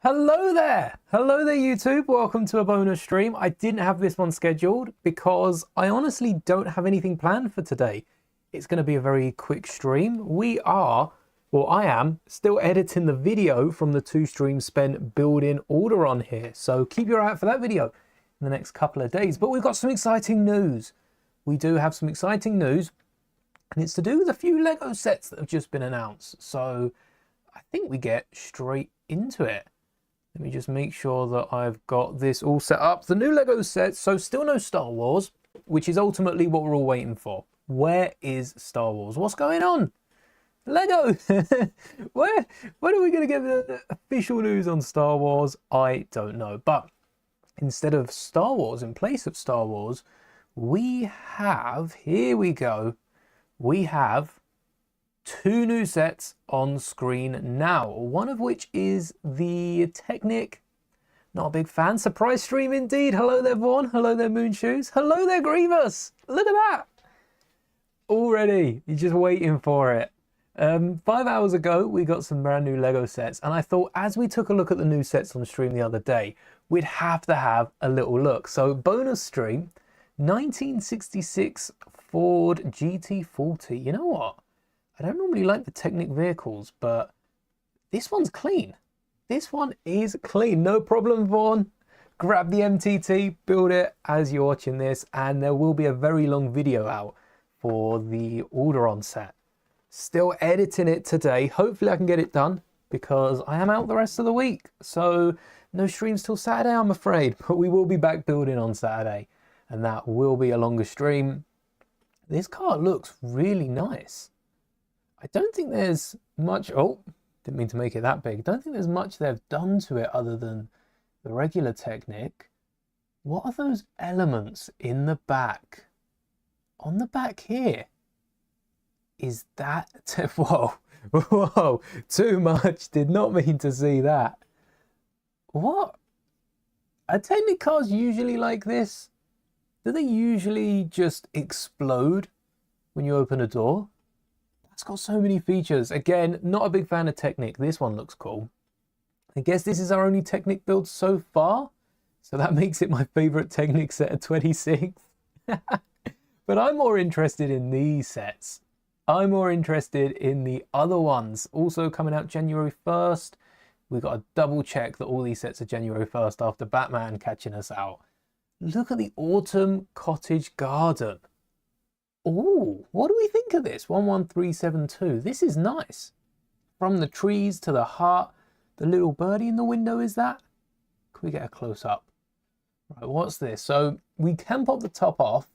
Hello there! Hello there YouTube, welcome to a bonus stream. I didn't have this one scheduled because I honestly don't have anything planned for today. It's going to be a very quick stream. I am, still editing the video from the 2 streams spent building Alderaan here. So keep your eye out for that video in the next couple of days. But we've got some exciting news. We do have some exciting news and it's to do with a few Lego sets that have just been announced. So I think we get straight into it. Let me just make sure that I've got this all set up. The new Lego sets, so still no Star Wars, which is ultimately what we're all waiting for. Where is Star Wars? What's going on? Lego! When are we going to get the official news on Star Wars? I don't know. But instead of Star Wars, in place of Star Wars, we have, here we go, we have 2 new sets on screen now, one of which is the Technic. Not a big fan. Surprise stream indeed. Hello there, Vaughn. Hello there, Moonshoes. Hello there, Grievous. Look at that. Already, you're just waiting for it. 5 hours ago, we got some brand new Lego sets, and I thought as we took a look at the new sets on stream the other day, we'd have to have a little look. So bonus stream, 1966 Ford GT40. You know what? I don't normally like the Technic vehicles, but this one's clean. This one is clean. No problem, Vaughn. Grab the MTT, build it as you're watching this, and there will be a very long video out for the Alderaan set. Still editing it today. Hopefully I can get it done because I am out the rest of the week. So no streams till Saturday, I'm afraid, but we will be back building on Saturday, and that will be a longer stream. This car looks really nice. I don't think there's much, oh, didn't mean to make it that big. Don't think there's much they've done to it other than the regular Technic. What are those elements in the back? On the back here. Is that, whoa, whoa, too much. Did not mean to see that. What? Are Technic cars usually like this? Do they usually just explode when you open a door? It's got so many features. Again, not a big fan of Technic. This one looks cool. I guess this is our only Technic build so far, so that makes it my favorite Technic set of 26. But I'm more interested in these sets. I'm more interested in the other ones. Also coming out January 1st. We've got to double check that all these sets are January 1st after Batman catching us out. Look at the Autumn Cottage Garden. Oh, what do we think of this? 11372. This is nice. From the trees to the heart. The little birdie in the window, is that? Can we get a close up? Right, what's this? So we can pop the top off.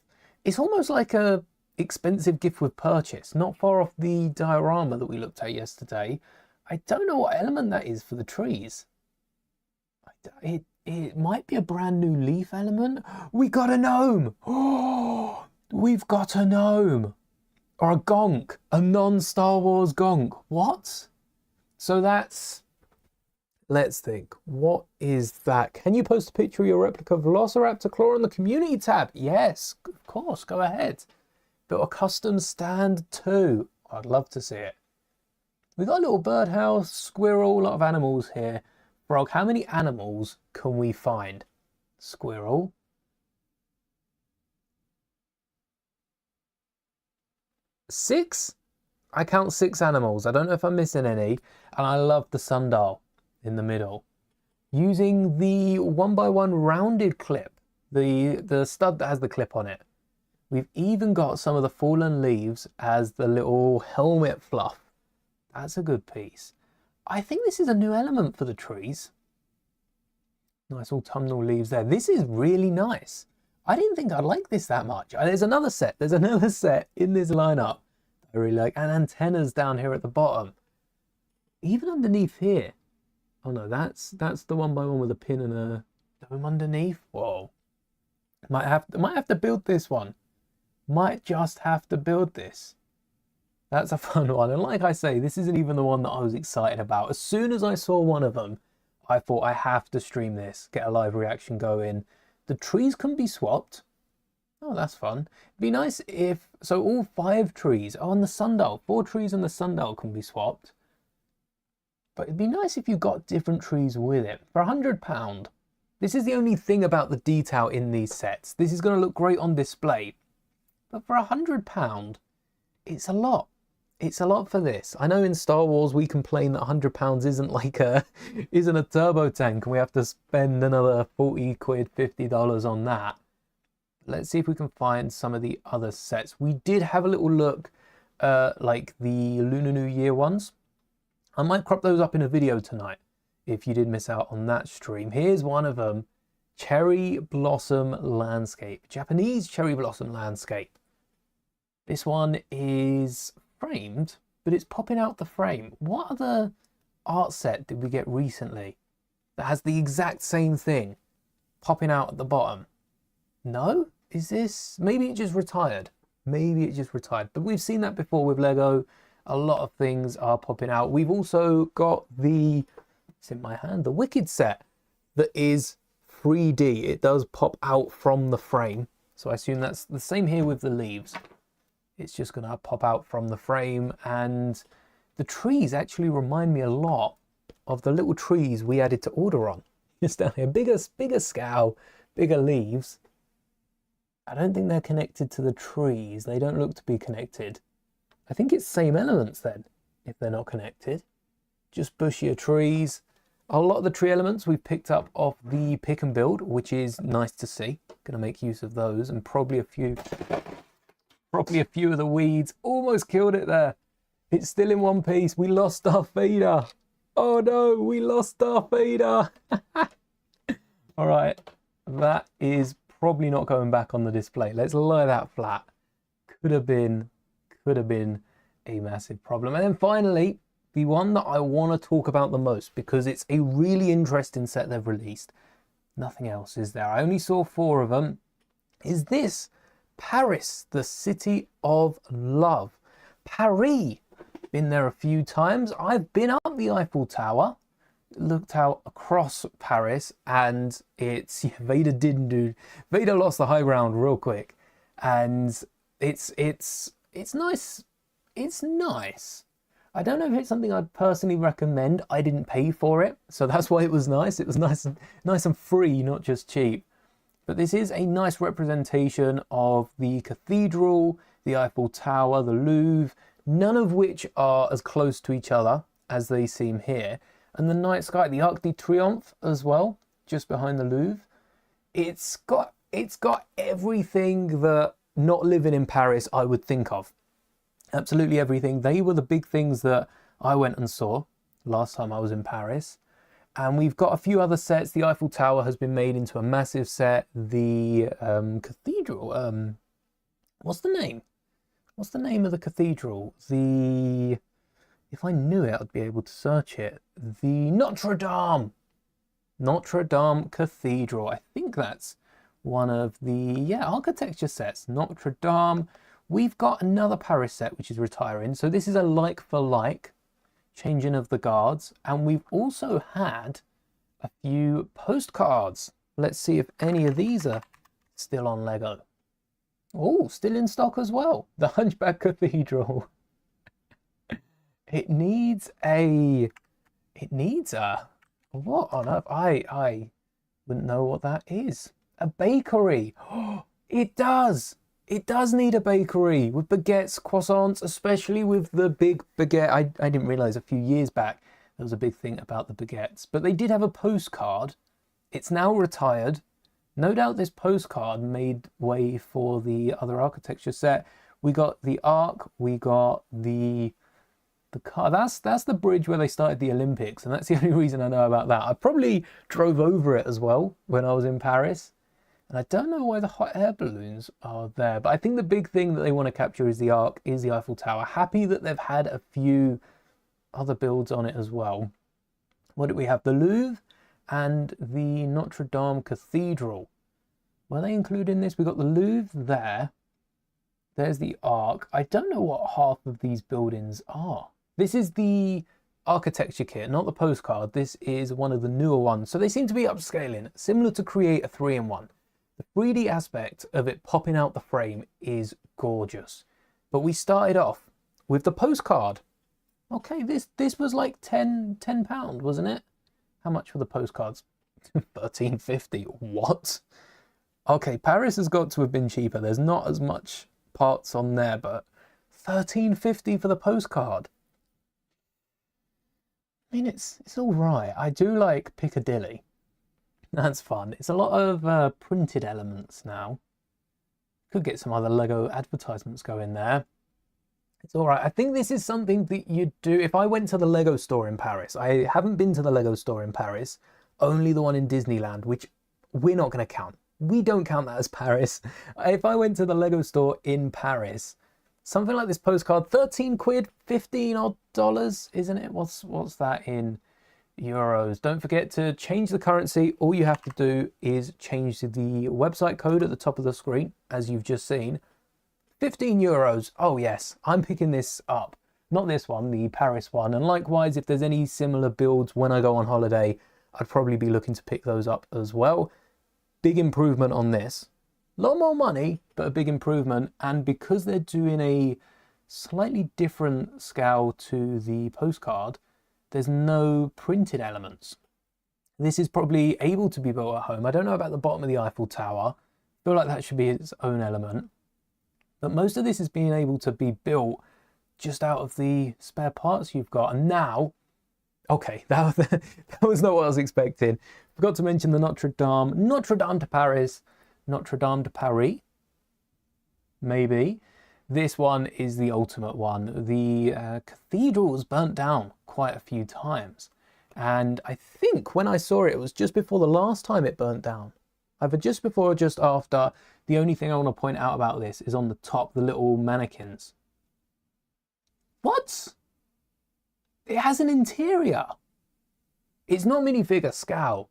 It's almost like a expensive gift with purchase. Not far off the diorama that we looked at yesterday. I don't know what element that is for the trees. It might be a brand new leaf element. We got a gnome. Oh! We've got a gnome, or a gonk, a non-Star Wars gonk. What? So that's, let's think, what is that? Can you post a picture of your replica Velociraptor claw on the community tab? Yes, of course, go ahead. Built a custom stand too. I'd love to see it. We've got a little birdhouse, squirrel, a lot of animals here. Frog, how many animals can we find? Squirrel. 6? I count 6 animals. I don't know if I'm missing any. And I love the sundial in the middle. Using the 1x1 rounded clip, the stud that has the clip on it. We've even got some of the fallen leaves as the little helmet fluff. That's a good piece. I think this is a new element for the trees. Nice autumnal leaves there. This is really nice. I didn't think I'd like this that much. There's another set in this lineup I really like, and antennas down here at the bottom. Even underneath here. Oh no, that's the 1x1 with a pin and a dome underneath. Whoa. Might have to build this one. Might just have to build this. That's a fun one. And like I say, this isn't even the one that I was excited about. As soon as I saw one of them, I thought I have to stream this, get a live reaction going. The trees can be swapped. Oh, that's fun. It'd be nice if, so all 5 trees are on the sundial. 4 trees on the sundial can be swapped. But it'd be nice if you got different trees with it. For £100, this is the only thing about the detail in these sets. This is going to look great on display. But for £100, it's a lot. It's a lot for this. I know in Star Wars we complain that £100 isn't like isn't a turbo tank and we have to spend another 40 quid, $50 on that. Let's see if we can find some of the other sets. We did have a little look like the Lunar New Year ones. I might crop those up in a video tonight if you did miss out on that stream. Here's one of them. Cherry Blossom Landscape. Japanese Cherry Blossom Landscape. This one is framed, but it's popping out the frame. What other art set did we get recently that has the exact same thing popping out at the bottom? No? Is this... maybe it just retired. Maybe it just retired. But we've seen that before with Lego. A lot of things are popping out. We've also got the... it's in my hand. The Wicked set that is 3D. It does pop out from the frame. So I assume that's the same here with the leaves. It's just going to pop out from the frame. And the trees actually remind me a lot of the little trees we added to Orderon. Just down here. Bigger scale, bigger leaves. I don't think they're connected to the trees. They don't look to be connected. I think it's same elements then, if they're not connected. Just bushier trees. A lot of the tree elements we've picked up off the pick and build, which is nice to see. Going to make use of those, and probably a few of the weeds. Almost killed it there. It's still in one piece. We lost our feeder. Oh no, we lost our feeder. All right, that is probably not going back on the display. Let's lie that flat. Could have been a massive problem. And then finally, the one that I want to talk about the most, because it's a really interesting set they've released. Nothing else is there. I only saw 4 of them. Is this Paris, the city of love? Paris. Been there a few times. I've been up the Eiffel Tower, looked out across Paris, and it's... yeah, Vader lost the high ground real quick, and it's nice. It's nice. I don't know if it's something I'd personally recommend. I didn't pay for it, so that's why it was nice. It was nice and free, not just cheap. But this is a nice representation of the cathedral, the Eiffel Tower, the Louvre, none of which are as close to each other as they seem here. And the night sky, the Arc de Triomphe as well, just behind the Louvre. It's got everything that not living in Paris I would think of. Absolutely everything. They were the big things that I went and saw last time I was in Paris. And we've got a few other sets. The Eiffel Tower has been made into a massive set. The cathedral, what's the name? What's the name of the cathedral? If I knew it, I'd be able to search it. The Notre Dame Cathedral. I think that's one of the, architecture sets. Notre Dame. We've got another Paris set, which is retiring. So this is a like for like, changing of the guards. And we've also had a few postcards. Let's see if any of these are still on Lego. Oh, still in stock as well. The Hunchback Cathedral. It needs a, what on earth? I wouldn't know what that is. A bakery. Oh, it does. It does need a bakery with baguettes, croissants, especially with the big baguette. I didn't realize a few years back there was a big thing about the baguettes, but they did have a postcard. It's now retired. No doubt this postcard made way for the other architecture set. We got the Arc, we got the car. That's the bridge where they started the Olympics, and that's the only reason I know about that. I probably drove over it as well when I was in Paris. And I don't know why the hot air balloons are there, but I think the big thing that they want to capture is the Arc, is the Eiffel Tower. Happy that they've had a few other builds on it as well. What do we have? The Louvre and the Notre Dame Cathedral. Were they included in this? We got the Louvre there. There's the Arc. I don't know what half of these buildings are. This is the architecture kit, not the postcard. This is one of the newer ones. So they seem to be upscaling, similar to create a 3-in-1. The 3D aspect of it popping out the frame is gorgeous. But we started off with the postcard. Okay, this was like £10, wasn't it? How much for the postcards? 13.50. What? Okay, Paris has got to have been cheaper. There's not as much parts on there, but 13.50 for the postcard. I mean, it's all right. I do like Piccadilly. That's fun. It's a lot of printed elements now. Could get some other Lego advertisements going there. It's all right. I think this is something that you'd do if I went to the Lego store in Paris. I haven't been to the Lego store in Paris, only the one in Disneyland, which we're not going to count. We don't count that as Paris. If I went to the Lego store in Paris, something like this postcard, 13 quid, 15 odd dollars, isn't it? What's that in euros? Don't forget to change the currency. All you have to do is change the website code at the top of the screen, as you've just seen. 15 euros. Oh yes, I'm picking this up. Not this one, the Paris one. And likewise, if there's any similar builds when I go on holiday, I'd probably be looking to pick those up as well. Big improvement on this. A lot more money, but a big improvement. And because they're doing a slightly different scale to the postcard, there's no printed elements. This is probably able to be built at home. I don't know about the bottom of the Eiffel Tower. I feel like that should be its own element. But most of this is being able to be built just out of the spare parts you've got. And now, okay, that was not what I was expecting. Forgot to mention the Notre Dame de Paris, Notre Dame de Paris, maybe. This one is the ultimate one. The cathedral was burnt down quite a few times. And I think when I saw it, it was just before the last time it burnt down. Either just before or just after. The only thing I want to point out about this is on the top, the little mannequins. What? It has an interior. It's not minifigure scale,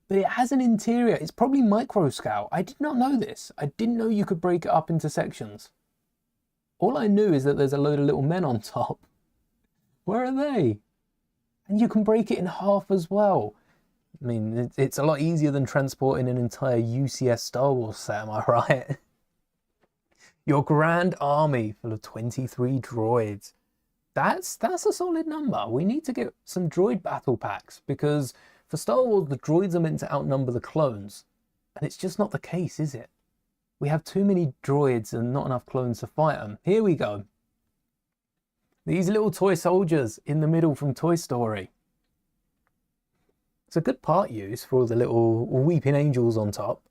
but it has an interior. It's probably micro scale. I did not know this. I didn't know you could break it up into sections. All I knew is that there's a load of little men on top. Where are they? And you can break it in half as well. I mean, it's a lot easier than transporting an entire UCS Star Wars set, am I right? Your grand army full of 23 droids. That's a solid number. We need to get some droid battle packs because for Star Wars, the droids are meant to outnumber the clones. And it's just not the case, is it? We have too many droids and not enough clones to fight them. Here we go. These little toy soldiers in the middle from Toy Story. It's a good part use for all the little weeping angels on top.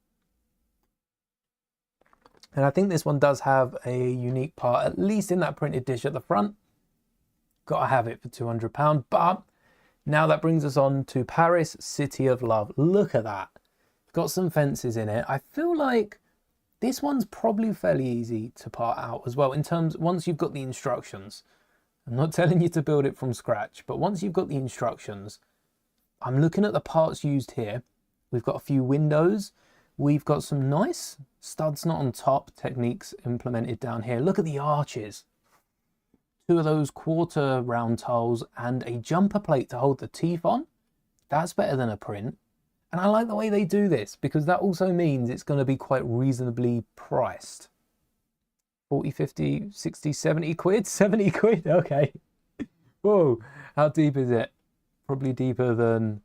And I think this one does have a unique part, at least in that printed dish at the front. Gotta have it for £200. But now that brings us on to Paris, City of Love. Look at that. Got some fences in it. I feel like this one's probably fairly easy to part out as well in terms, once you've got the instructions. I'm not telling you to build it from scratch, but once you've got the instructions, I'm looking at the parts used here. We've got a few windows. We've got some nice studs not on top techniques implemented down here. Look at the arches. 2 of those quarter round tiles and a jumper plate to hold the teeth on. That's better than a print. And I like the way they do this because that also means it's going to be quite reasonably priced. 40, 50, 60, 70 quid? 70 quid? Okay. Whoa, how deep is it? Probably deeper than,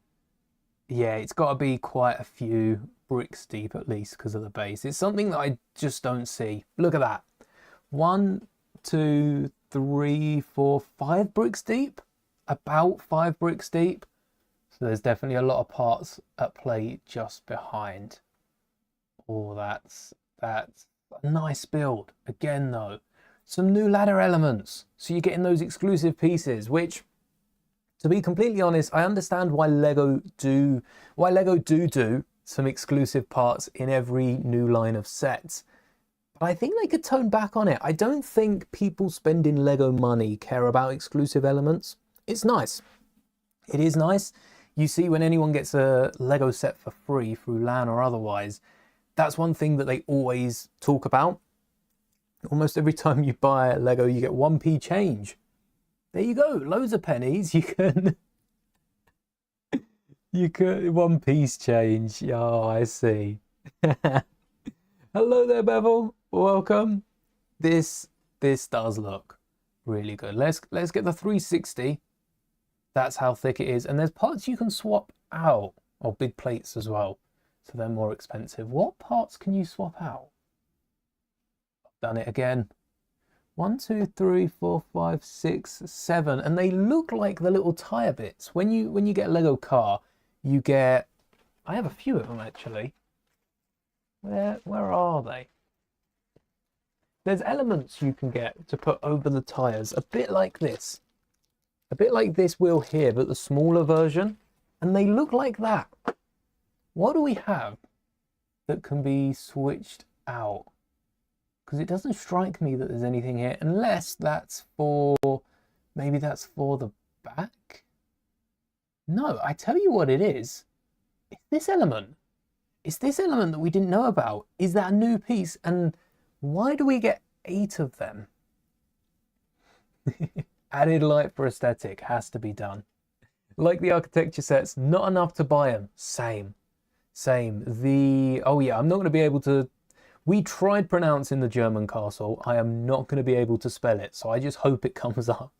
yeah, it's got to be quite a few bricks deep at least because of the base. It's something that I just don't see. Look at that. 1, 2, 3, 4, 5 bricks deep. About 5 bricks deep. So there's definitely a lot of parts at play just behind. Oh, that's a nice build. Again though, some new ladder elements. So you're getting those exclusive pieces, which, to be completely honest, I understand why Lego do some exclusive parts in every new line of sets. But I think they could tone back on it. I don't think people spending Lego money care about exclusive elements. It's nice. It is nice. You see, when anyone gets a Lego set for free through LAN or otherwise, that's one thing that they always talk about. Almost every time you buy a Lego, you get 1p change. There you go, loads of pennies. You can 1 piece change. Oh, I see. Hello there, Bevel. Welcome. This does look Really good. Let's get the 360. That's how thick it is. And there's parts you can swap out, or big plates as well, so they're more expensive. What parts can you swap out? I've done it again. 1, 2, 3, 4, 5, 6, 7, and they look like the little tire bits. When you get a Lego car, you get, I have a few of them actually. Where are they? There's elements you can get to put over the tires, a bit like this. A bit like this wheel here, but the smaller version. And they look like that. What do we have that can be switched out? Because it doesn't strike me that there's anything here, unless that's for, maybe that's for the back? No, I tell you what it is. It's this element. It's this element that we didn't know about. Is that a new piece? And why do we get 8 of them? Added light for aesthetic has to be done. Like the architecture sets, not enough to buy them. Same. Oh yeah, I'm not going to be able to, we tried pronouncing the German castle. I am not going to be able to spell it, so I just hope it comes up.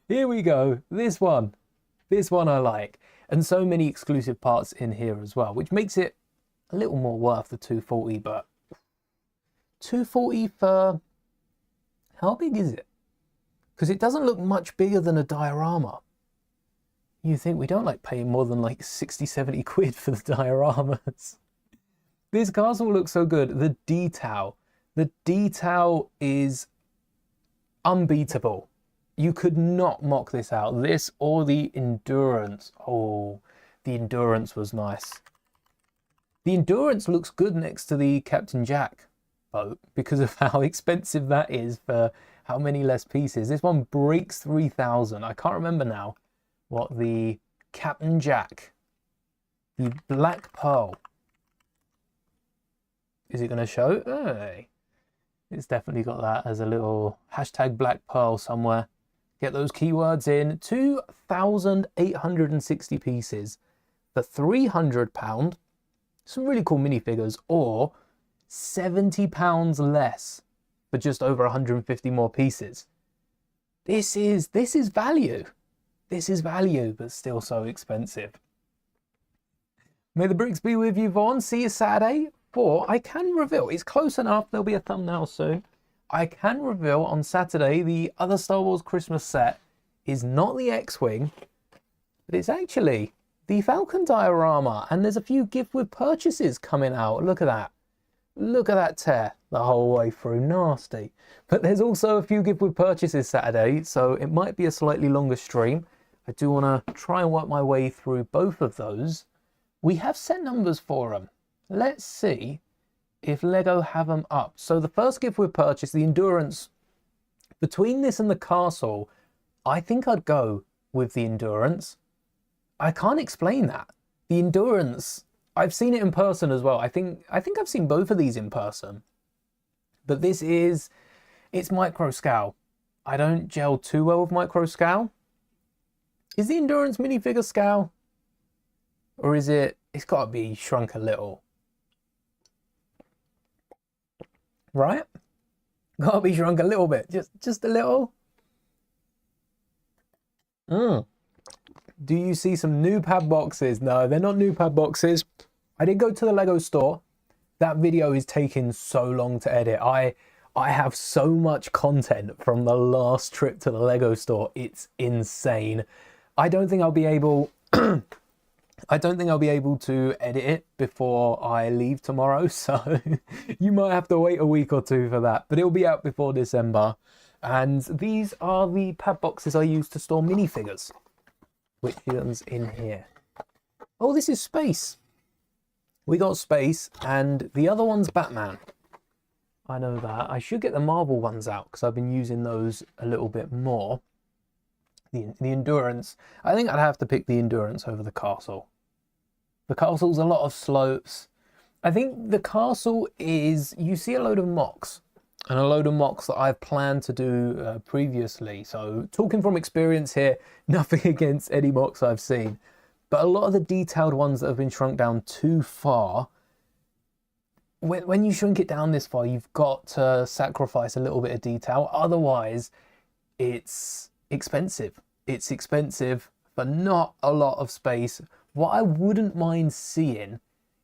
Here we go. This one I like. And so many exclusive parts in here as well, which makes it a little more worth the 240, but 240 for, how big is it? Because it doesn't look much bigger than a diorama. You think we don't like paying more than like 60, 70 quid for the dioramas. This castle looks so good. The detail is unbeatable. You could not mock this out. This or the endurance. Oh, the endurance was nice. The endurance looks good next to the Captain Jack boat because of how expensive that is for how many less pieces. This one breaks 3,000. I can't remember now what the Captain Jack, the Black Pearl. Is it going to show? Hey, it's definitely got that as a little hashtag Black Pearl somewhere. Get those keywords in. 2,860 pieces for £300. Some really cool minifigures, or £70 less for just over 150 more pieces. This is value. This is value, but still so expensive. May the bricks be with you, Vaughn. See you Saturday. For I can reveal, it's close enough, there'll be a thumbnail soon. I can reveal on Saturday the other Star Wars Christmas set is not the X-Wing, but it's actually the Falcon diorama, and there's a few gift with purchases coming out. Look at that. Look at that tear the whole way through, nasty. But there's also a few gift with purchases Saturday, so it might be a slightly longer stream. I do want to try and work my way through both of those. We have set numbers for them. Let's see if Lego have them up. So the first gift with purchase, the endurance, between this and the castle, I think I'd go with the endurance. I can't explain that. The endurance, I've seen it in person as well. I think I've seen both of these in person. But this is, it's micro scale. I don't gel too well with micro scale. Is the endurance minifigure scale? Or is it, it's got to be shrunk a little. Right? Got to be shrunk a little bit. Just a little. Do you see some new pad boxes? No, they're not new pad boxes. I did go to the Lego store. That video is taking so long to edit. I have so much content from the last trip to the Lego store. It's insane. I don't think I'll be able to edit it before I leave tomorrow, so you might have to wait a week or two for that, but it'll be out before December. And these are the pad boxes I use to store minifigures. Which one's in here? Oh, this is Space. We got Space, and the other one's Batman. I know that. I should get the Marvel ones out, because I've been using those a little bit more. The endurance, I think I'd have to pick the endurance over the castle. The castle's a lot of slopes. I think the castle is, you see a load of mocks, and a load of mocks that I've planned to do previously. So talking from experience here, nothing against any mocks I've seen, but a lot of the detailed ones that have been shrunk down too far, when you shrink it down this far, you've got to sacrifice a little bit of detail. Otherwise, it's expensive. It's expensive for not a lot of space. What I wouldn't mind seeing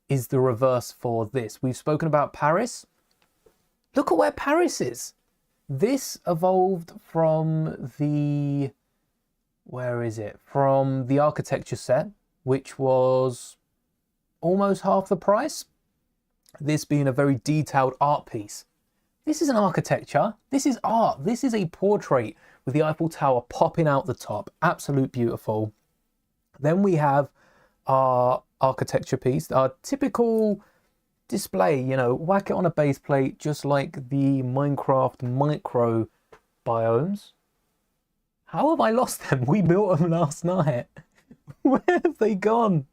is the reverse for this. We've spoken about Paris. Look at where Paris is. This evolved from the, where is it? From the architecture set, which was almost half the price. This being a very detailed art piece. This is an architecture. This is art. This is a portrait with the Eiffel Tower popping out the top. Absolute beautiful. Then we have our architecture piece, our typical display, you know, whack it on a base plate, just like the Minecraft micro biomes. How have I lost them? We built them last night. Where have they gone?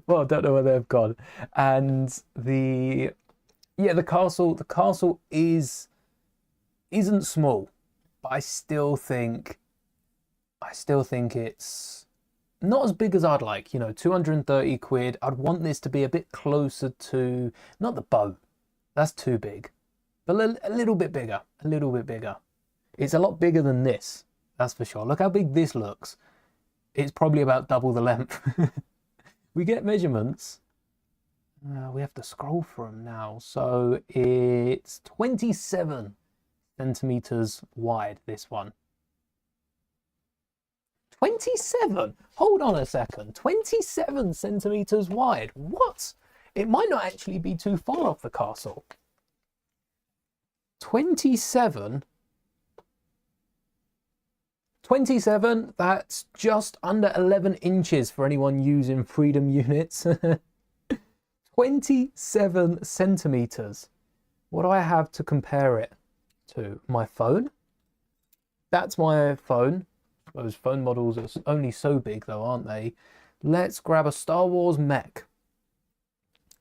Well, I don't know where they've gone. And the castle isn't small, but I still think it's not as big as I'd like. You know, 230 quid. I'd want this to be a bit closer to, not the boat, that's too big, but a little bit bigger, a little bit bigger. It's a lot bigger than this, that's for sure. Look how big this looks. It's probably about double the length. We get measurements. We have to scroll for them now. So it's 27 centimeters wide, this one. 27? Hold on a second. 27 centimeters wide. What? It might not actually be too far off the castle. 27, that's just under 11 inches for anyone using Freedom units. 27 centimeters. What do I have to compare it to? My phone? That's my phone. Those phone models are only so big though, aren't they? Let's grab a Star Wars mech.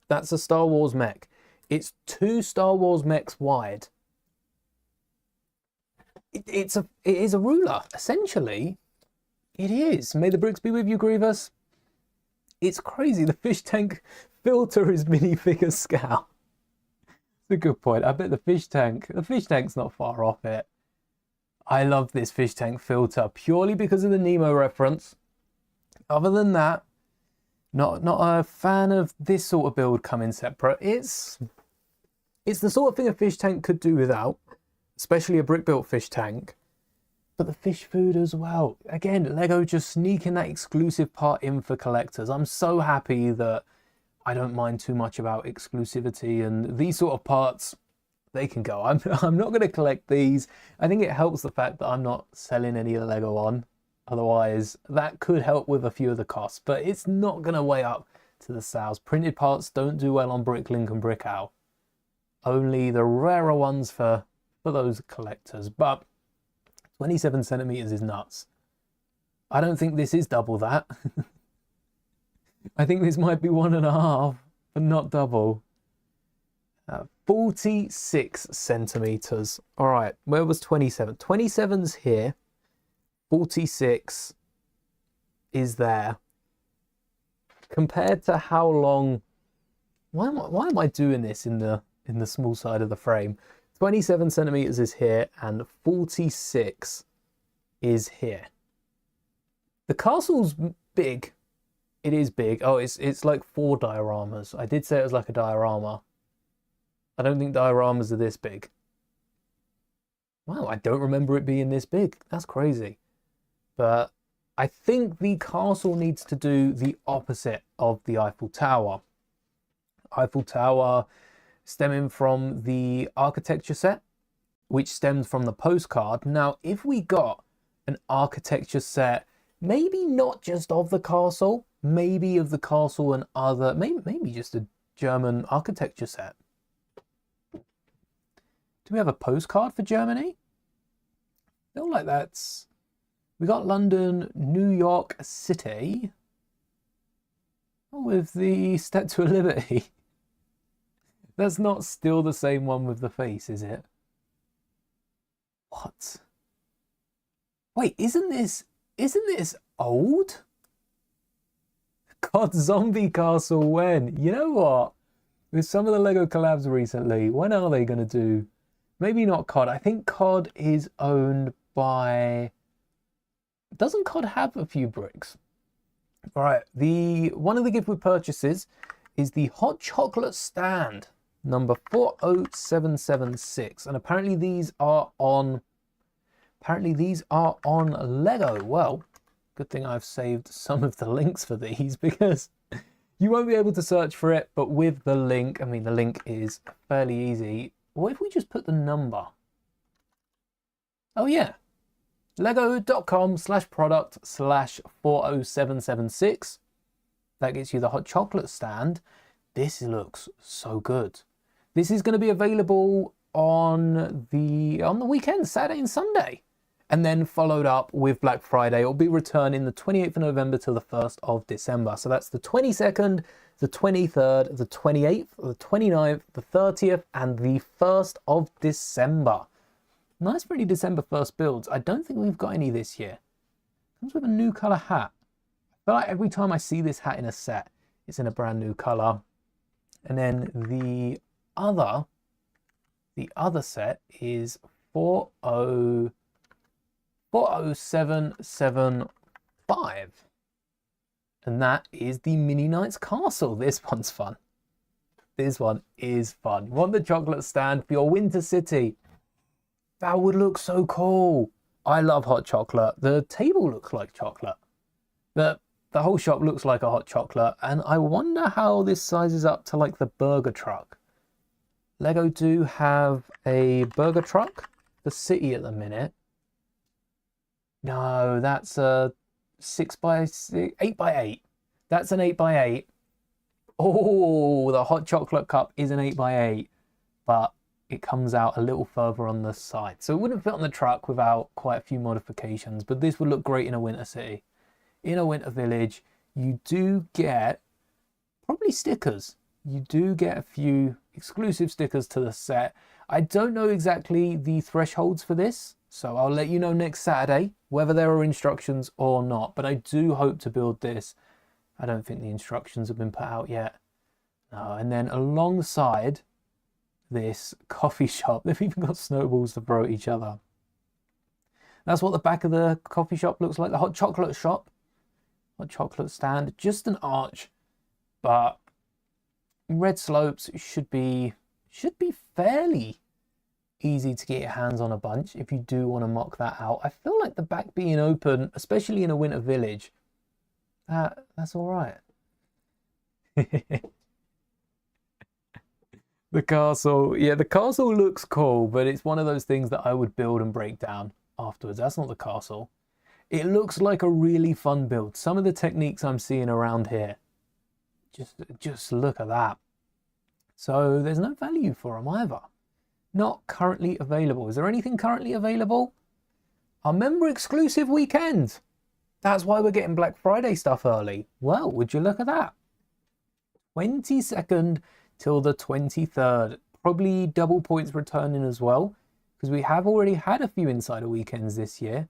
That's a Star Wars mech. It's 2 Star Wars mechs wide. It is a ruler, essentially. It is. May the bricks be with you, Grievous. It's crazy. The fish tank filter is minifigure scale. It's a good point. I bet the fish tank's not far off it. I love this fish tank filter purely because of the Nemo reference. Other than that, not a fan of this sort of build coming separate. It's the sort of thing a fish tank could do without, especially a brick-built fish tank. But the fish food as well. Again, Lego just sneaking that exclusive part in for collectors. I'm so happy that I don't mind too much about exclusivity, and these sort of parts, they can go. I'm not going to collect these. I think it helps the fact that I'm not selling any Lego on. Otherwise, that could help with a few of the costs, but it's not going to weigh up to the sales. Printed parts don't do well on Bricklink and Brickow. Only the rarer ones for those collectors. But 27 centimeters is nuts. I don't think this is double that. I think this might be 1.5, but not double. 46 centimeters. All right, where was 27? 27's here. 46 is there. Compared to how long? Why am I doing this in the small side of the frame? 27 centimeters is here, and 46 is here. The castle's big. It is big. Oh, it's like 4 dioramas. I did say it was like a diorama. I don't think dioramas are this big. Wow, I don't remember it being this big. That's crazy. But I think the castle needs to do the opposite of the Eiffel Tower. Eiffel Tower stemming from the architecture set, which stems from the postcard. Now, if we got an architecture set, maybe not just of the castle, maybe of the castle and other, maybe just a German architecture set. Do we have a postcard for Germany? I feel like that's... We got London, New York City. Oh, with the Statue of Liberty. That's not still the same one with the face, is it? What? Wait, isn't this old? God, Zombie Castle when? You know what? With some of the Lego collabs recently, when are they going to do... Maybe not COD. I think COD is owned buy... Doesn't COD have a few bricks? All right, one of the gift purchases is the hot chocolate stand, number 40776. And apparently these are on Lego. Well, good thing I've saved some of the links for these because you won't be able to search for it, but with the link, I mean, the link is fairly easy. What if we just put the number? Oh yeah, lego.com/product/40776. That gets you the hot chocolate stand. This looks so good. This is going to be available on the weekend, Saturday and Sunday, and then followed up with Black Friday. It'll be returning the 28th of November till the 1st of December. So that's the 22nd, the 23rd, the 28th, the 29th, the 30th, and the 1st of December. Nice pretty December 1st builds. I don't think we've got any this year. Comes with a new color hat. I feel like every time I see this hat in a set, it's in a brand new color. And then the other set is 40775. And that is the Mini Knights Castle. This one's fun. This one is fun. You want the chocolate stand for your winter city? That would look so cool. I love hot chocolate. The table looks like chocolate. The whole shop looks like a hot chocolate. And I wonder how this sizes up to like the burger truck. Lego do have a burger truck for City at the minute. No, that's a 6x6, 8x8. That's an 8x8. Oh, the hot chocolate cup is an 8x8, but it comes out a little further on the side. So it wouldn't fit on the truck without quite a few modifications, but this would look great in a winter city. In a winter village, you do get probably stickers. You do get a few exclusive stickers to the set. I don't know exactly the thresholds for this, so I'll let you know next Saturday whether there are instructions or not, but I do hope to build this. I don't think the instructions have been put out yet. No, and then alongside this coffee shop, they've even got snowballs to throw at each other. That's what the back of the coffee shop looks like, the hot chocolate shop. Hot chocolate stand, just an arch, but red slopes should be fairly easy to get your hands on a bunch if you do want to mock that out. I feel like the back being open, especially in a winter village, that's all right. The castle, yeah, the castle looks cool, but it's one of those things that I would build and break down afterwards. That's not the castle. It looks like a really fun build. Some of the techniques I'm seeing around here, just look at that. So there's no value for them either. Not currently available. Is there anything currently available? Our member exclusive weekend. That's why we're getting Black Friday stuff early. Well, would you look at that? 22nd till the 23rd. Probably double points returning as well, because we have already had a few insider weekends this year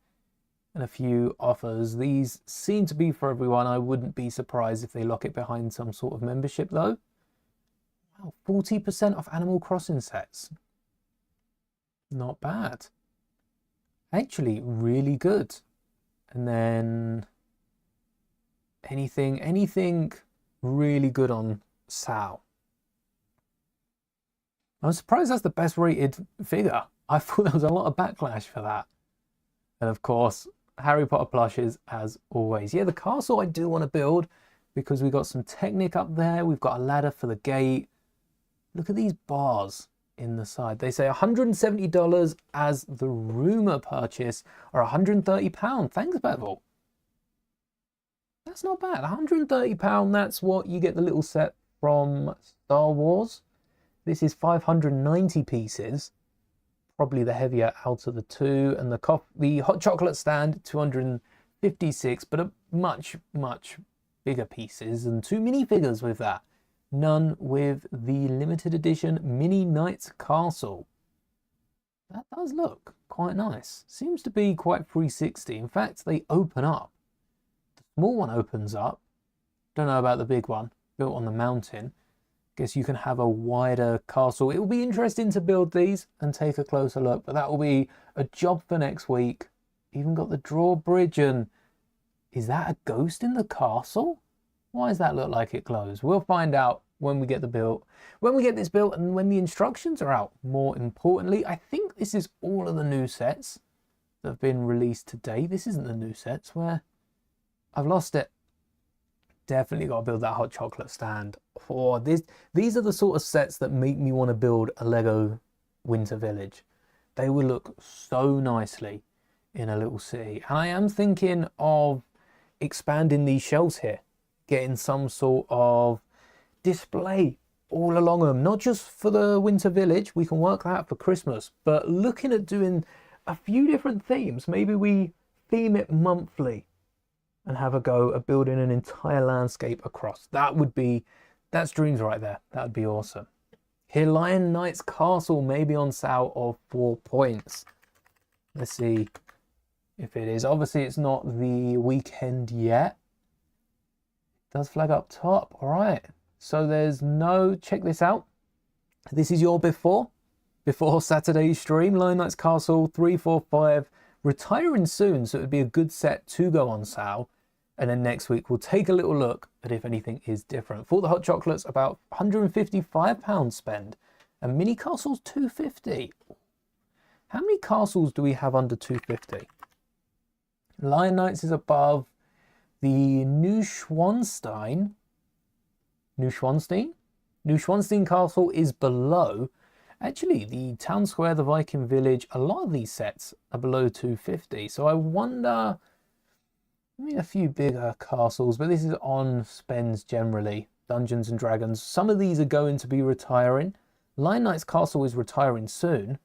and a few offers. These seem to be for everyone. I wouldn't be surprised if they lock it behind some sort of membership though. Wow, 40% off Animal Crossing sets. Not bad. Actually, really good. And then anything really good on Sal. I'm surprised that's the best rated figure. I thought there was a lot of backlash for that. And of course, Harry Potter plushes as always. Yeah, the castle I do want to build because we've got some Technic up there. We've got a ladder for the gate. Look at these bars in the side. They say $170 as the rumor purchase, or £130. Thanks, Bevel. That's not bad. £130, that's what you get the little set from Star Wars. This is 590 pieces. Probably the heavier out of the two. And the hot chocolate stand, 256, but a much bigger pieces, and two minifigures with that. None with the limited edition Mini Knights Castle. That does look quite nice. Seems to be quite 360. In fact, they open up. The small one opens up. Don't know about the big one. Built on the mountain. Guess you can have a wider castle. It will be interesting to build these and take a closer look, but that will be a job for next week. Even got the drawbridge. And is that a ghost in the castle? Why does that look like it glows? We'll find out when we get this built and when the instructions are out. More importantly, I think this is all of the new sets that have been released today. This isn't the new sets. Where? I've lost it. Definitely got to build that hot chocolate stand. Oh, these are the sort of sets that make me want to build a Lego winter village. They will look so nicely in a little city. And I am thinking of expanding these shelves here, getting some sort of display all along them, not just for the winter village. We can work that for Christmas, but looking at doing a few different themes. Maybe we theme it monthly and have a go at building an entire landscape across. That's dreams right there. That would be awesome. Here, Lion Knight's Castle may be on sale of 4 points. Let's see if it is. Obviously, it's not the weekend yet. It does flag up top. All right. So there's no... Check this out. This is your before Saturday's stream. Lion Knight's Castle 345. Retiring soon, so it would be a good set to go on sale. And then next week we'll take a little look at if anything is different. For the hot chocolates, about £155 spend, and mini castles 250. How many castles do we have under 250? Lion Knights is above. The Neuschwanstein Castle is below. Actually, the town square, the Viking village, a lot of these sets are below 250. So I wonder, I mean, a few bigger castles, but this is on spends generally. Dungeons and Dragons. Some of these are going to be retiring. Lion Knight's Castle is retiring soon,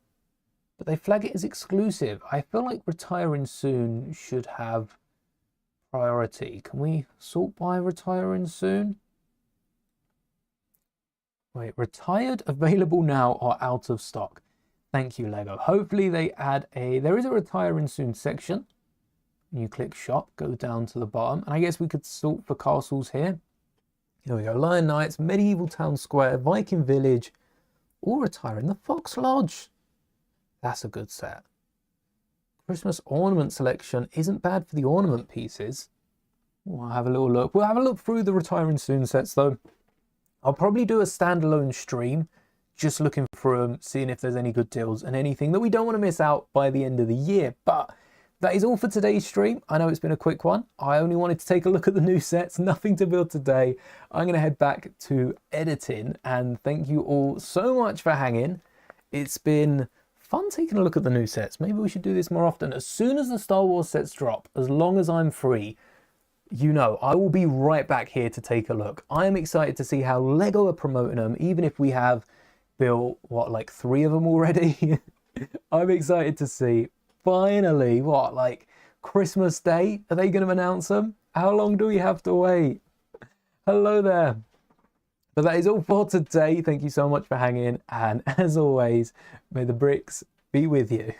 but they flag it as exclusive. I feel like retiring soon should have priority. Can we sort by retiring soon? Wait, retired, available now, or out of stock. Thank you, Lego. Hopefully they add there is a retiring soon section. You click shop, go down to the bottom. And I guess we could sort for castles here. Here we go. Lion Knights, Medieval Town Square, Viking Village, all retiring. The Fox Lodge. That's a good set. Christmas ornament selection isn't bad for the ornament pieces. We'll have a little look. We'll have a look through the retiring soon sets though. I'll probably do a standalone stream, just looking through them, seeing if there's any good deals and anything that we don't want to miss out by the end of the year. But that is all for today's stream. I know it's been a quick one. I only wanted to take a look at the new sets, nothing to build today. I'm going to head back to editing, and thank you all so much for hanging. It's been fun taking a look at the new sets. Maybe we should do this more often. As soon as the Star Wars sets drop, as long as I'm free, you know, I will be right back here to take a look. I am excited to see how Lego are promoting them, even if we have built, what, like 3 of them already? I'm excited to see, finally, what, like Christmas Day? Are they going to announce them? How long do we have to wait? Hello there. But that is all for today. Thank you so much for hanging. And as always, may the bricks be with you.